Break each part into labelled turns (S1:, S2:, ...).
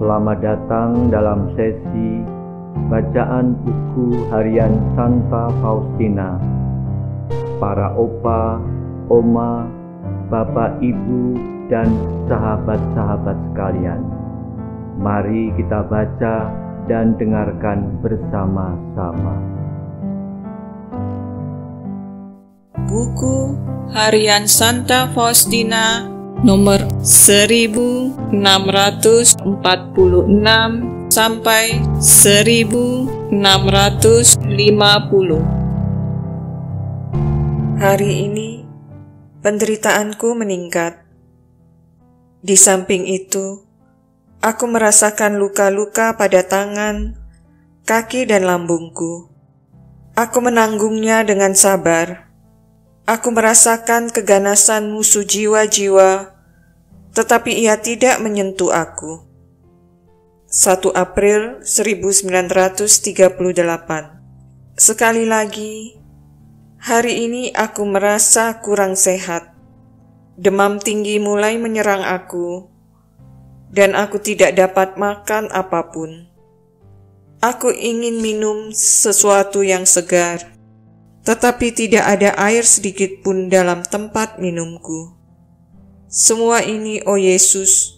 S1: Selamat datang dalam sesi bacaan buku harian Santa Faustina. Para opa, oma, bapak, ibu, dan sahabat-sahabat sekalian, mari kita baca dan dengarkan bersama-sama.
S2: Buku harian Santa Faustina nomor 1646 sampai 1650. Hari ini penderitaanku meningkat. Di samping itu, aku merasakan luka-luka pada tangan, kaki, dan lambungku. Aku menanggungnya dengan sabar. Aku merasakan keganasan musuh jiwa-jiwa, tetapi ia tidak menyentuh aku. 1 April 1938. Sekali lagi, hari ini aku merasa kurang sehat. Demam tinggi mulai menyerang aku, dan aku tidak dapat makan apapun. Aku ingin minum sesuatu yang segar, tetapi tidak ada air sedikit pun dalam tempat minumku. Semua ini, oh Yesus,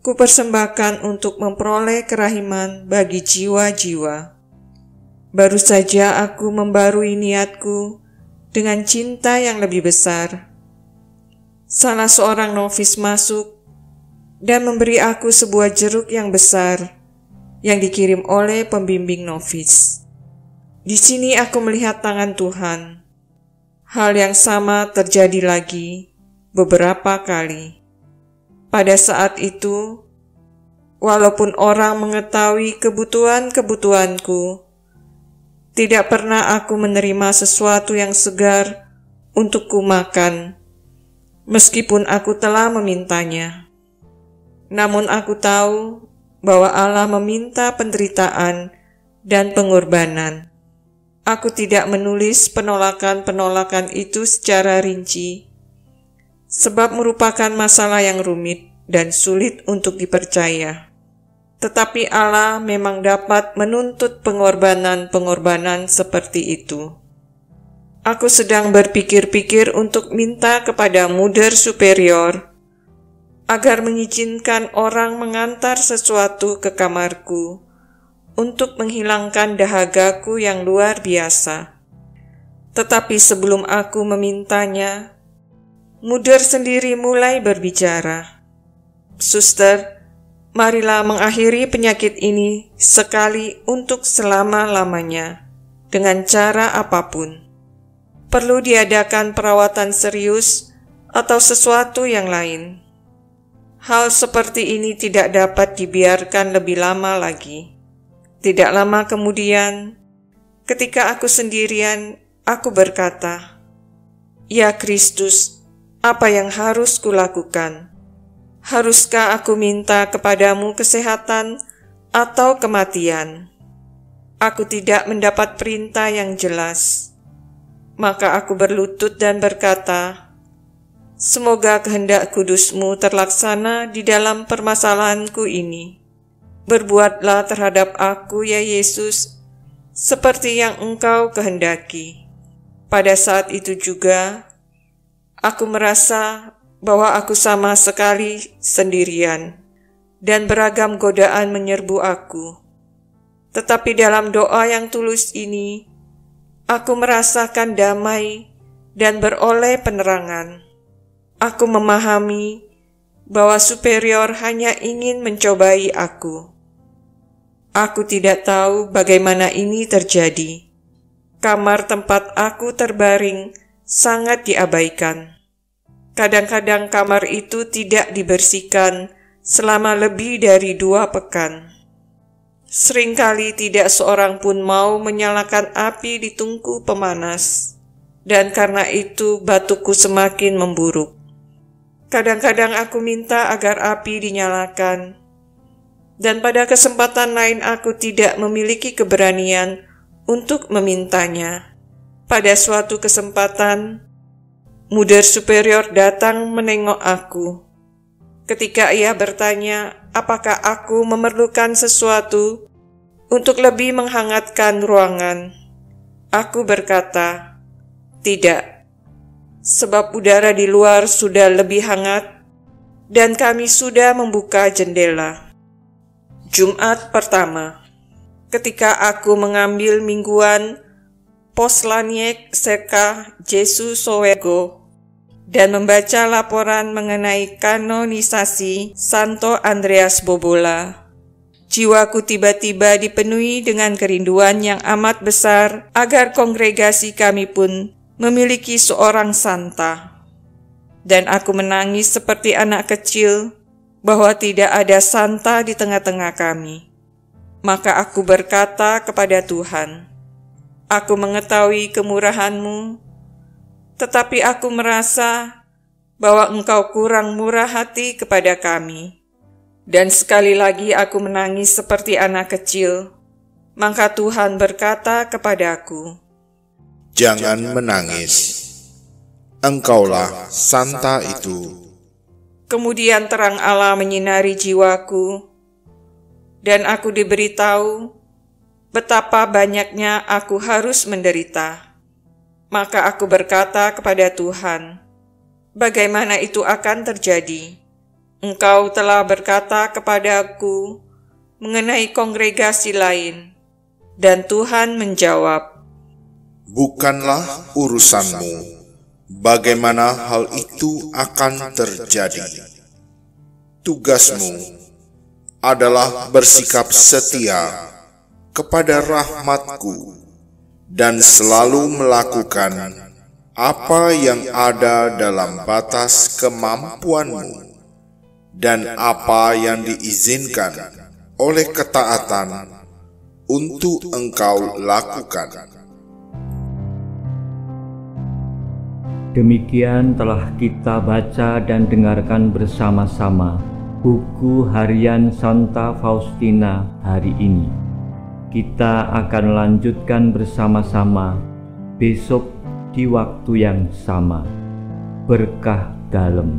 S2: ku persembahkan untuk memperoleh kerahiman bagi jiwa-jiwa. Baru saja aku membarui niatku dengan cinta yang lebih besar. Salah seorang novis masuk dan memberi aku sebuah jeruk yang besar yang dikirim oleh pembimbing novis. Di sini aku melihat tangan Tuhan. Hal yang sama terjadi lagi beberapa kali. Pada saat itu, walaupun orang mengetahui kebutuhan-kebutuhanku, tidak pernah aku menerima sesuatu yang segar untuk kumakan, meskipun aku telah memintanya. Namun aku tahu bahwa Allah meminta penderitaan dan pengorbanan. Aku tidak menulis penolakan-penolakan itu secara rinci, sebab merupakan masalah yang rumit dan sulit untuk dipercaya. Tetapi Allah memang dapat menuntut pengorbanan-pengorbanan seperti itu. Aku sedang berpikir-pikir untuk minta kepada Mother Superior agar mengizinkan orang mengantar sesuatu ke kamarku untuk menghilangkan dahagaku yang luar biasa. Tetapi sebelum aku memintanya, Mother sendiri mulai berbicara. Suster, marilah mengakhiri penyakit ini sekali untuk selama-lamanya, dengan cara apapun. Perlu diadakan perawatan serius atau sesuatu yang lain. Hal seperti ini tidak dapat dibiarkan lebih lama lagi. Tidak lama kemudian, ketika aku sendirian, aku berkata, "Ya Kristus, apa yang harus kulakukan? Haruskah aku minta kepadamu kesehatan atau kematian?" Aku tidak mendapat perintah yang jelas. Maka aku berlutut dan berkata, "Semoga kehendak kudus-Mu terlaksana di dalam permasalahanku ini. Berbuatlah terhadap aku, ya Yesus, seperti yang Engkau kehendaki." Pada saat itu juga, aku merasa bahwa aku sama sekali sendirian, dan beragam godaan menyerbu aku. Tetapi dalam doa yang tulus ini, aku merasakan damai dan beroleh penerangan. Aku memahami bahwa superior hanya ingin mencobai aku. Aku tidak tahu bagaimana ini terjadi. Kamar tempat aku terbaring sangat diabaikan. Kadang-kadang kamar itu tidak dibersihkan selama lebih dari 2 pekan. Seringkali tidak seorang pun mau menyalakan api di tungku pemanas, dan karena itu batuku semakin memburuk. Kadang-kadang aku minta agar api dinyalakan, dan pada kesempatan lain aku tidak memiliki keberanian untuk memintanya. Pada suatu kesempatan, Mother Superior datang menengok aku. Ketika ia bertanya, apakah aku memerlukan sesuatu untuk lebih menghangatkan ruangan, aku berkata, tidak, sebab udara di luar sudah lebih hangat dan kami sudah membuka jendela. Jumat pertama, ketika aku mengambil mingguan Poslaniek Seka Jesu Sowego dan membaca laporan mengenai kanonisasi Santo Andreas Bobola, jiwaku tiba-tiba dipenuhi dengan kerinduan yang amat besar agar kongregasi kami pun memiliki seorang santa. Dan aku menangis seperti anak kecil bahwa tidak ada santa di tengah-tengah kami. Maka aku berkata kepada Tuhan, aku mengetahui kemurahan-Mu, tetapi aku merasa bahwa Engkau kurang murah hati kepada kami. Dan sekali lagi aku menangis seperti anak kecil. Maka Tuhan berkata kepadaku,
S3: jangan menangis, Engkaulah santa itu.
S2: Kemudian terang Allah menyinari jiwaku, dan aku diberitahu betapa banyaknya aku harus menderita. Maka aku berkata kepada Tuhan, bagaimana itu akan terjadi? Engkau telah berkata kepadaku mengenai kongregasi lain, dan Tuhan menjawab,
S3: bukanlah urusanmu bagaimana hal itu akan terjadi. Tugasmu adalah bersikap setia kepada rahmat-Ku dan selalu melakukan apa yang ada dalam batas kemampuanmu dan apa yang diizinkan oleh ketaatan untuk engkau lakukan.
S1: Demikian telah kita baca dan dengarkan bersama-sama buku harian Santa Faustina hari ini. Kita akan lanjutkan bersama-sama besok di waktu yang sama. Berkah dalam.